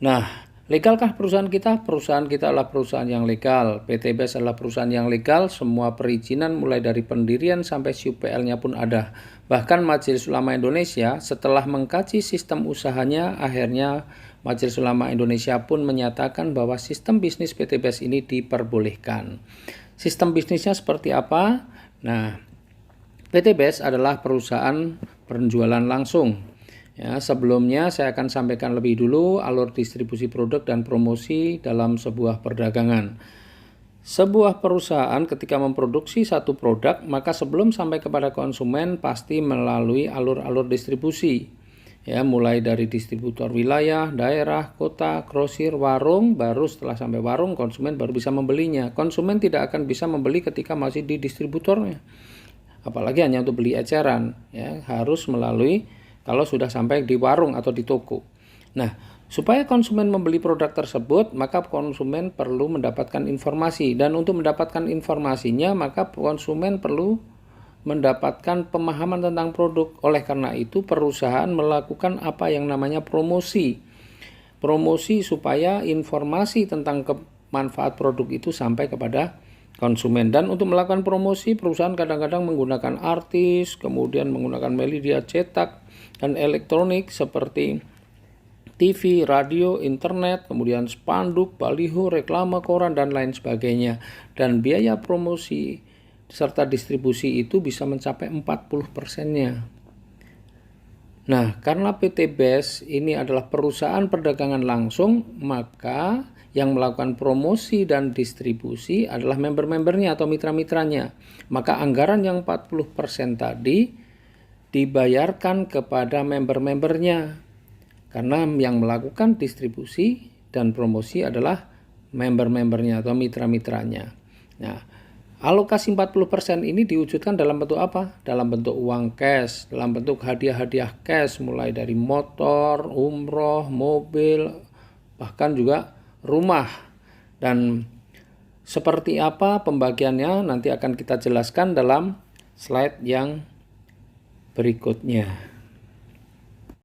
Nah, legalkah perusahaan kita? Perusahaan kita adalah perusahaan yang legal. PT BES adalah perusahaan yang legal. Semua perizinan mulai dari pendirian sampai SUPL-nya pun ada. Bahkan Majelis Ulama Indonesia setelah mengkaji sistem usahanya, akhirnya Majelis Ulama Indonesia pun menyatakan bahwa sistem bisnis PT BES ini diperbolehkan. Sistem bisnisnya seperti apa? Nah, PT BES adalah perusahaan penjualan langsung. Ya, sebelumnya saya akan sampaikan lebih dulu alur distribusi produk dan promosi dalam sebuah perdagangan. Sebuah perusahaan ketika memproduksi satu produk, maka sebelum sampai kepada konsumen pasti melalui alur-alur distribusi. Ya, mulai dari distributor wilayah, daerah, kota, grosir, warung, baru setelah sampai warung konsumen baru bisa membelinya. Konsumen tidak akan bisa membeli ketika masih di distributornya. Apalagi hanya untuk beli eceran, ya, harus melalui kalau sudah sampai di warung atau di toko. Nah, supaya konsumen membeli produk tersebut, maka konsumen perlu mendapatkan informasi. Dan untuk mendapatkan informasinya, maka konsumen perlu mendapatkan pemahaman tentang produk. Oleh karena itu, perusahaan melakukan apa yang namanya promosi. Promosi supaya informasi tentang manfaat produk itu sampai kepada konsumen. Dan untuk melakukan promosi, perusahaan kadang-kadang menggunakan artis, kemudian menggunakan media cetak dan elektronik seperti TV, radio, internet, kemudian spanduk, baliho, reklame, koran, dan lain sebagainya. Dan biaya promosi serta distribusi itu bisa mencapai 40%-nya. Nah, karena PT BES ini adalah perusahaan perdagangan langsung, maka yang melakukan promosi dan distribusi adalah member-membernya atau mitra-mitranya. Maka anggaran yang 40% tadi dibayarkan kepada member-membernya. Karena yang melakukan distribusi dan promosi adalah member-membernya atau mitra-mitranya. Nah, alokasi 40% ini diwujudkan dalam bentuk apa? Dalam bentuk uang cash, dalam bentuk hadiah-hadiah cash mulai dari motor, umroh, mobil, bahkan juga rumah. Dan seperti apa pembagiannya nanti akan kita jelaskan dalam slide yang berikutnya.